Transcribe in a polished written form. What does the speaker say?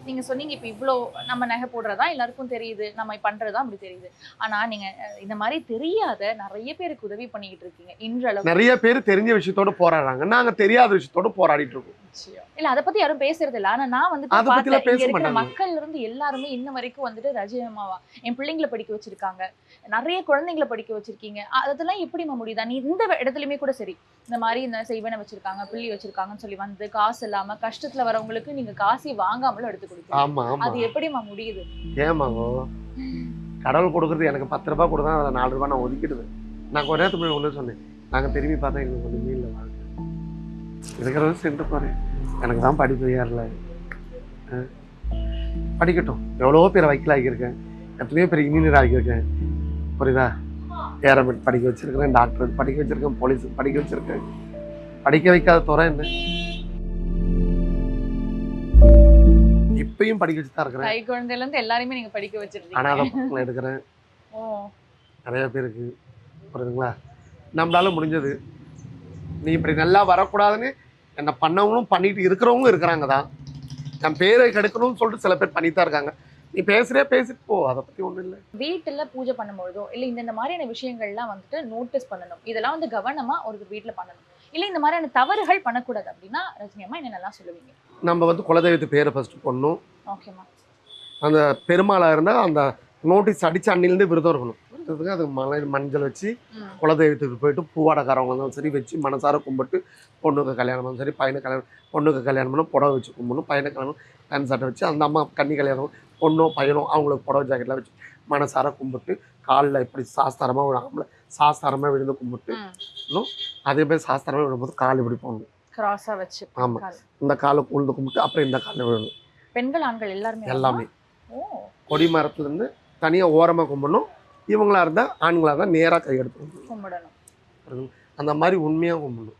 நீங்க சொன்னீங்க இப்ப இவ்ளோ நம்ம நகை போடுறதா எல்லாருக்கும் தெரியுது. நம்ம பண்றதா அப்படி தெரியுது. ஆனா நீங்க இந்த மாரி தெரியாத நெறைய பேருக்கு உதவி பண்ணிக்கிட்டு இருக்கீங்க. இன்றளவு. நெறைய பேர் தெரிஞ்ச விஷயத்தோட போராடுறாங்க. நாங்க தெரியாத விஷயத்தோட போராடிட்டு இருக்கோம். நிச்சயம். இல்ல அத பத்தி யாரும் பேசுறது இல்ல. ஆனா நான் வந்துட்டு அத பார்த்தேன். பத்திலாம் இங்க பேச இருக்கிற மாட்டாங்க. மக்கள்ல இருந்து எல்லாருமே இன்ன வரைக்கும் வந்துட்டு ரஜினி அம்மாவா என் பிள்ளைங்கள படிக்க வச்சிருக்காங்க. நெறைய குழந்தைங்கள படிக்க வச்சிருக்கீங்க. அதெல்லாம் எப்படிம்மா முடியுதா? நீ இந்த இடத்துலயுமே கூட சரி. இந்த மாரி இந்த செய்வன வச்சிருக்காங்க, பிள்ளி வச்சிருக்காங்கன்னு சொல்லி வந்து காசு இல்லாம கஷ்டத்துல வரவங்களுக்கு நீங்க காசே வாங்காமலும் எடுத்து குடுக்குறீங்க. ஆமா, ஆமா. அது எப்படிம்மா முடியுது? ஏமாங்கோ கடவுள் கொடுக்குறது எனக்கு ₹10 கொடுத்தா அதில் ₹4 நான் ஒதுக்கிடுவேன். நான் கொஞ்ச நேரத்துக்கு முன்னாடி ஒண்ணு சொன்னேன். நாங்க திரும்பி பார்த்தா எங்களுக்கு ஒண்ணுமே இல்ல வாழ்க்கை. இருக்கிறத சென்று பாரு. எனக்கு தான் படிப்பு ஏறல. படிக்கட்டும். எவ்வளவோ பேரை வக்கீல் ஆக்கியிருக்கேன். எத்தனையோ பேர் இன்ஜினியர் ஆக்கியிருக்கேன். புரியுதா? ஏரோமெட் படிக்க வச்சிருக்கிறேன், டாக்டர் படிக்க வச்சிருக்கேன், போலீஸ் படிக்க வச்சிருக்கேன். படிக்க வைக்காத துறை என்ன? இப்பயும் படிக்க வச்சு தான் இருக்கிறேன். கை குழந்தையில இருந்து எல்லாரையுமே நீங்க படிக்க வச்சிருக்கீங்க. அனாதை பசங்களை எடுக்கிறேன். ஓ! நிறைய பேருக்கு. புரியுதுங்களா? நம்மளால முடிஞ்சது. நீ இப்படி நல்லா வரக்கூடாதுன்னு என்ன பண்ணவங்களும் பண்ணிட்டு இருக்கிறவங்களும் இருக்கிறாங்க தான். என் பேரை கெடுக்கணும்னு சொல்லிட்டு சில பேர் பண்ணிட்டு தான் இருக்காங்க. நீ பேசிட்டு போ. அதை பத்தி ஒண்ணும் இல்லை. வீட்டுல பூஜை பண்ணும்பொழுதோ, இல்ல இந்த மாதிரியான விஷயங்கள்லாம் வந்துட்டு நோட்டீஸ் பண்ணணும். இதெல்லாம் வந்து கவனமா ஒரு வீட்ல பண்ணணும். இல்ல இந்த மாதிரியான தவறுகள் பண்ணக்கூடாது அப்படின்னா, ரஜினி அம்மா என்னென்னலாம் சொல்லுவீங்க? நம்ம வந்து குலதெய்வத்து பேரை ஃபர்ஸ்ட் போடணும். ஓகேம்மா. அந்த பெருமாளா இருந்தால் அந்த நோட்டீஸ் அடிச்சு அன்னிலேருந்து விரதம் இருக்கணும். விரதத்துக்கு அது மஞ்சள் வச்சு குலதெய்வத்துக்கு போயிட்டு பூவாடக்காரவங்க இருந்தாலும் சரி வச்சு மனசார கும்பிட்டு பொண்ணுக்கு கல்யாணம் சரி பையனுக்கு கல்யாணம் பொண்ணுக்கு கல்யாணம் பண்ணணும் புடவை வச்சு கும்பிடணும் பையனுக்கு கல்யாணம் பேண்ட் சட்டை வச்சு அந்த அம்மா கன்னி கல்யாணம் பொண்ணோ பையனோ அவங்களுக்கு புடவை ஜாக்கெட்லாம் வச்சு மனசார கும்பிட்டு காலில் இப்படி சாஸ்தாரமாக விழாமல் சாஸ்தாரமாக விழுந்து கும்பிட்டு இன்னும் அதே மாதிரி சாஸ்தாரமாக விழும்போது கால் இப்படி போடணும். கிராஸா வச்சு. ஆமாம். இந்த காலை உழுந்து கும்பிட்டு அப்புறம் இந்த காலில் விழணும். பெண்கள் ஆண்கள் எல்லாருமே எல்லாமே ஓ கொடி மரத்துலேருந்து தனியாக ஓரமாக கும்பிடணும். இவங்களா இருந்தால் ஆண்களாக இருந்தால் நேராக கை எடுத்து கும்பிடணும். அந்த மாதிரி உண்மையாக கும்பிடணும்.